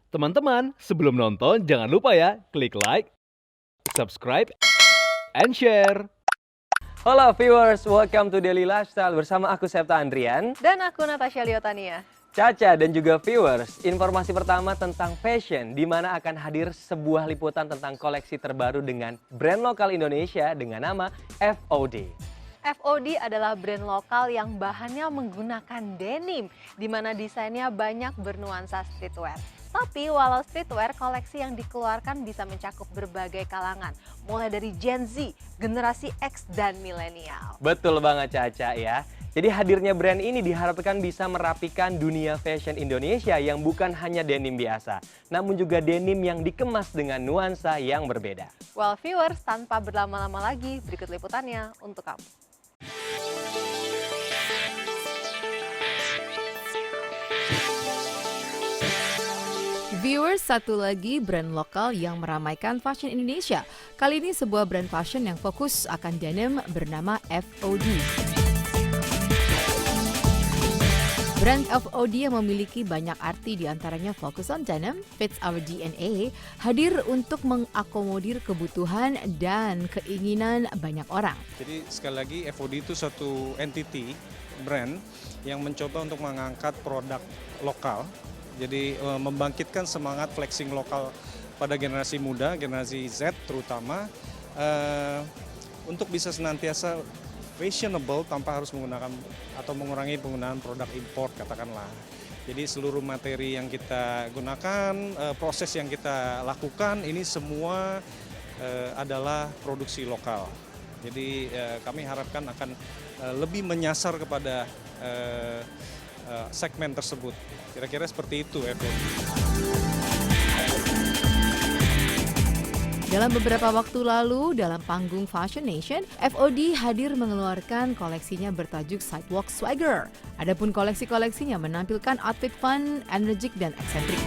Teman-teman, sebelum nonton jangan lupa ya klik like, subscribe, and share. Halo viewers, welcome to Daily Lifestyle bersama aku Septa Andrian, Dan aku Natasha Liotania. Caca dan juga viewers. Informasi pertama tentang fashion di mana akan hadir sebuah liputan tentang koleksi terbaru dengan brand lokal Indonesia dengan nama FOD. FOD adalah brand lokal yang bahannya menggunakan denim, di mana desainnya banyak bernuansa streetwear. Tapi walau streetwear, koleksi yang dikeluarkan bisa mencakup berbagai kalangan, mulai dari Gen Z, generasi X, dan milenial. Betul banget Caca ya. Jadi hadirnya brand ini diharapkan bisa merapikan dunia fashion Indonesia yang bukan hanya denim biasa, namun juga denim yang dikemas dengan nuansa yang berbeda. Well viewers, tanpa berlama-lama lagi, berikut liputannya untuk kamu. Viewers, satu lagi brand lokal yang meramaikan fashion Indonesia. Kali ini sebuah brand fashion yang fokus akan denim bernama FOD. Brand FOD yang memiliki banyak arti diantaranya fokus on denim, fits our DNA, hadir untuk mengakomodir kebutuhan dan keinginan banyak orang. Jadi sekali lagi FOD itu satu entity brand yang mencoba untuk mengangkat produk lokal. Jadi membangkitkan semangat flexing lokal pada generasi muda, generasi Z terutama, untuk bisa senantiasa fashionable tanpa harus menggunakan atau mengurangi penggunaan produk import katakanlah. Jadi seluruh materi yang kita gunakan, proses yang kita lakukan ini semua adalah produksi lokal. Jadi kami harapkan akan lebih menyasar kepada segmen tersebut. Kira-kira seperti itu FOD. Dalam beberapa waktu lalu, dalam panggung Fashion Nation, FOD hadir mengeluarkan koleksinya bertajuk Sidewalk Swagger. Adapun koleksi-koleksinya menampilkan outfit fun, energik, dan eksentrik.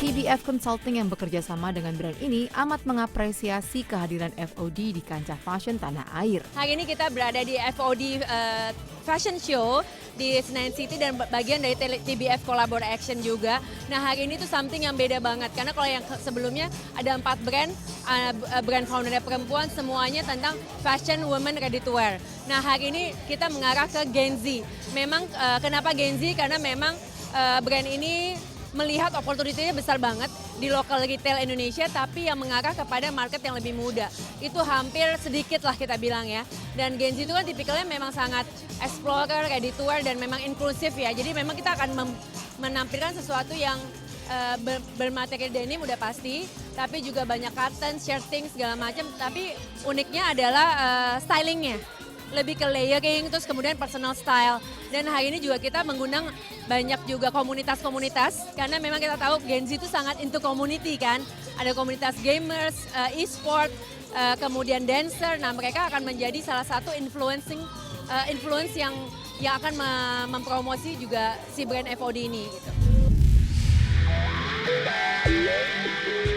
TBF Consulting yang bekerja sama dengan brand ini amat mengapresiasi kehadiran FOD di kancah fashion tanah air. Hari ini kita berada di FOD Fashion Show di Senayan City dan bagian dari TBF Collaboration juga. Nah hari ini tuh something yang beda banget karena kalau yang sebelumnya ada 4 brand foundernya perempuan semuanya tentang fashion women ready to wear. Nah hari ini kita mengarah ke Gen Z. Memang kenapa Gen Z? Karena memang brand ini melihat opportunity-nya besar banget di lokal retail Indonesia tapi yang mengarah kepada market yang lebih muda. Itu hampir sedikit lah kita bilang ya. Dan Gen Z itu kan tipikalnya memang sangat explorer, ready to wear dan memang inklusif ya. Jadi memang kita akan menampilkan sesuatu yang bermateri denim udah pasti, tapi juga banyak cotton, shirting segala macam. Tapi uniknya adalah stylingnya. Lebih ke layering, terus kemudian personal style. Dan hari ini juga kita mengundang banyak juga komunitas-komunitas, karena memang kita tahu Gen Z itu sangat into community kan. Ada komunitas gamers, e-sport, kemudian dancer. Nah mereka akan menjadi salah satu influence yang akan mempromosi juga si brand FOD ini gitu.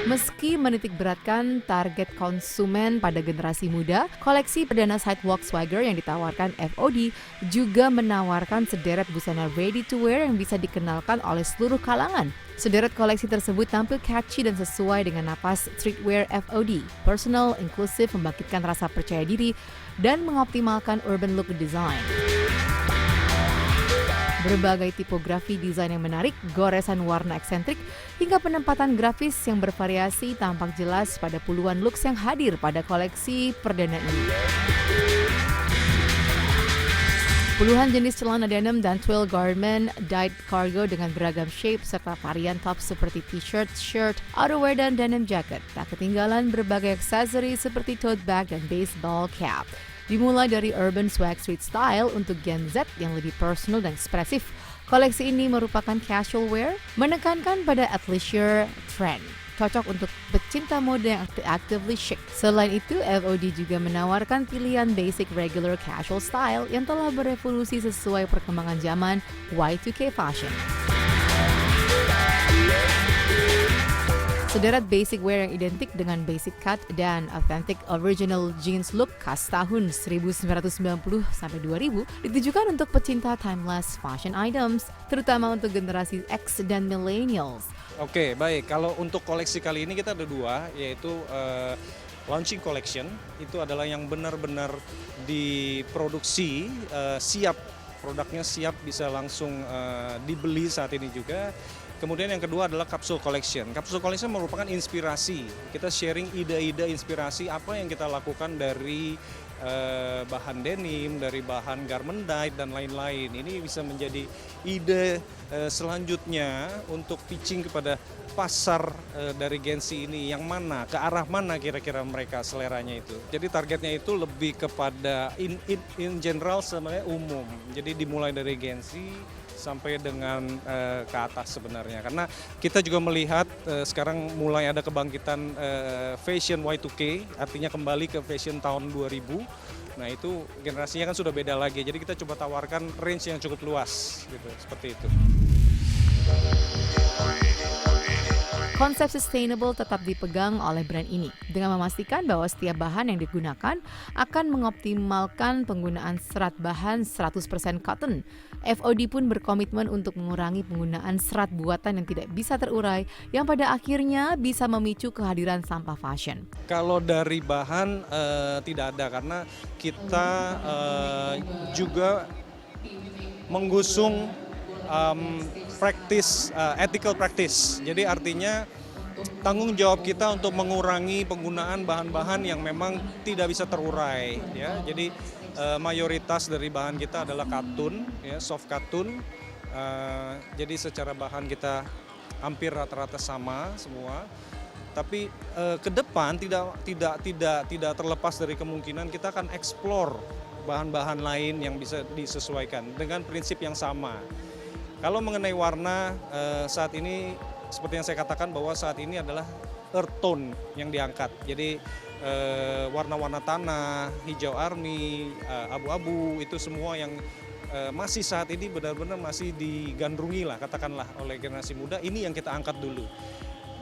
Meski menitikberatkan target konsumen pada generasi muda, koleksi perdana Sidewalk Swagger yang ditawarkan FOD juga menawarkan sederet busana ready to wear yang bisa dikenalkan oleh seluruh kalangan. Sederet koleksi tersebut tampil catchy dan sesuai dengan napas streetwear FOD, personal, inklusif, membangkitkan rasa percaya diri, dan mengoptimalkan urban look design. Berbagai tipografi desain yang menarik, goresan warna eksentrik, hingga penempatan grafis yang bervariasi tampak jelas pada puluhan looks yang hadir pada koleksi perdana ini. Puluhan jenis celana denim dan twill garment, dyed cargo dengan beragam shape, serta varian top seperti t-shirt, shirt, outerwear, dan denim jacket. Tak ketinggalan berbagai aksesori seperti tote bag dan baseball cap. Dimulai dari urban swag street style untuk Gen Z yang lebih personal dan ekspresif. Koleksi ini merupakan casual wear, menekankan pada athleisure trend. Cocok untuk pecinta mode yang actively chic. Selain itu, FOD juga menawarkan pilihan basic regular casual style yang telah berevolusi sesuai perkembangan zaman Y2K fashion. Sederet basic wear yang identik dengan basic cut dan authentic original jeans look khas tahun 1990 sampai 2000 ditujukan untuk pecinta timeless fashion items, terutama untuk generasi X dan millennials. Oke, baik. Kalau untuk koleksi kali ini kita ada dua, yaitu launching collection. Itu adalah yang benar-benar diproduksi, siap, produknya siap bisa langsung dibeli saat ini juga. Kemudian yang kedua adalah capsule collection. Capsule collection merupakan inspirasi. Kita sharing ide-ide inspirasi apa yang kita lakukan dari bahan denim, dari bahan garment dyed dan lain-lain. Ini bisa menjadi ide selanjutnya untuk pitching kepada pasar dari Gen Z ini, yang mana, ke arah mana kira-kira mereka seleranya itu. Jadi targetnya itu lebih kepada in general sebenarnya umum. Jadi dimulai dari Gen Z sampai dengan ke atas sebenarnya. Karena kita juga melihat sekarang mulai ada kebangkitan fashion Y2K, artinya kembali ke fashion tahun 2000. Nah itu generasinya kan sudah beda lagi, jadi kita coba tawarkan range yang cukup luas gitu, seperti itu. Konsep sustainable tetap dipegang oleh brand ini dengan memastikan bahwa setiap bahan yang digunakan akan mengoptimalkan penggunaan serat bahan 100% cotton. FOD pun berkomitmen untuk mengurangi penggunaan serat buatan yang tidak bisa terurai yang pada akhirnya bisa memicu kehadiran sampah fashion. Kalau dari bahan tidak ada, karena kita juga menggusung ethical practice. Jadi artinya tanggung jawab kita untuk mengurangi penggunaan bahan-bahan yang memang tidak bisa terurai. Ya. Jadi mayoritas dari bahan kita adalah katun, ya, soft katun. Jadi secara bahan kita hampir rata-rata sama semua. Tapi ke depan tidak terlepas dari kemungkinan kita akan explore bahan-bahan lain yang bisa disesuaikan dengan prinsip yang sama. Kalau mengenai warna, saat ini seperti yang saya katakan bahwa saat ini adalah earth tone yang diangkat. Jadi warna-warna tanah, hijau army, abu-abu, itu semua yang masih saat ini benar-benar masih digandrungi lah, katakanlah, oleh generasi muda. Ini yang kita angkat dulu.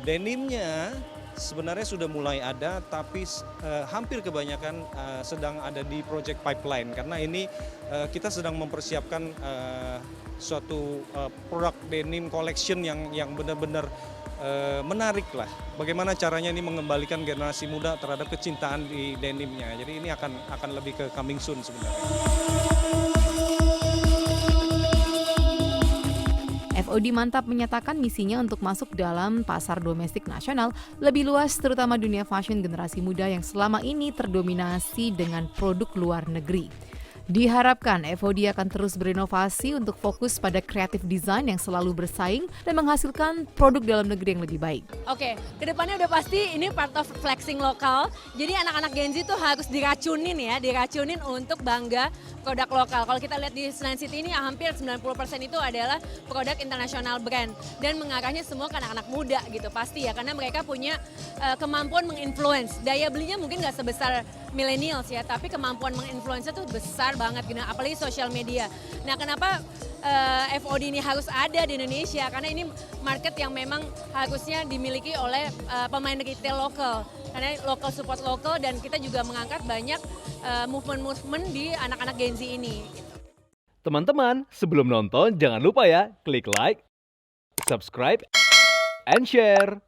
Denimnya sebenarnya sudah mulai ada, tapi hampir kebanyakan sedang ada di project pipeline, karena ini kita sedang mempersiapkan suatu produk denim collection yang benar-benar menarik lah. Bagaimana caranya ini mengembalikan generasi muda terhadap kecintaan di denimnya. Jadi ini akan lebih ke coming soon sebenarnya. FOD mantap menyatakan misinya untuk masuk dalam pasar domestik nasional lebih luas, terutama dunia fashion generasi muda yang selama ini terdominasi dengan produk luar negeri. Diharapkan FOD akan terus berinovasi untuk fokus pada kreatif desain yang selalu bersaing dan menghasilkan produk dalam negeri yang lebih baik. Oke, kedepannya udah pasti ini part of flexing lokal. Jadi anak-anak Gen Z tuh harus diracunin untuk bangga produk lokal. Kalau kita lihat di Senayan City ini hampir 90% itu adalah produk internasional brand. Dan mengarahnya semua ke anak-anak muda gitu pasti ya, karena mereka punya kemampuan menginfluence. Daya belinya mungkin nggak sebesar millennials ya, tapi kemampuan menginfluence tuh besar banget gitu, apalagi sosial media. Nah, kenapa FOD ini harus ada di Indonesia? Karena ini market yang memang harusnya dimiliki oleh pemain retail lokal. Karena lokal support lokal, dan kita juga mengangkat banyak movement-movement di anak-anak Gen Z ini. Teman-teman, sebelum nonton jangan lupa ya klik like, subscribe, and share.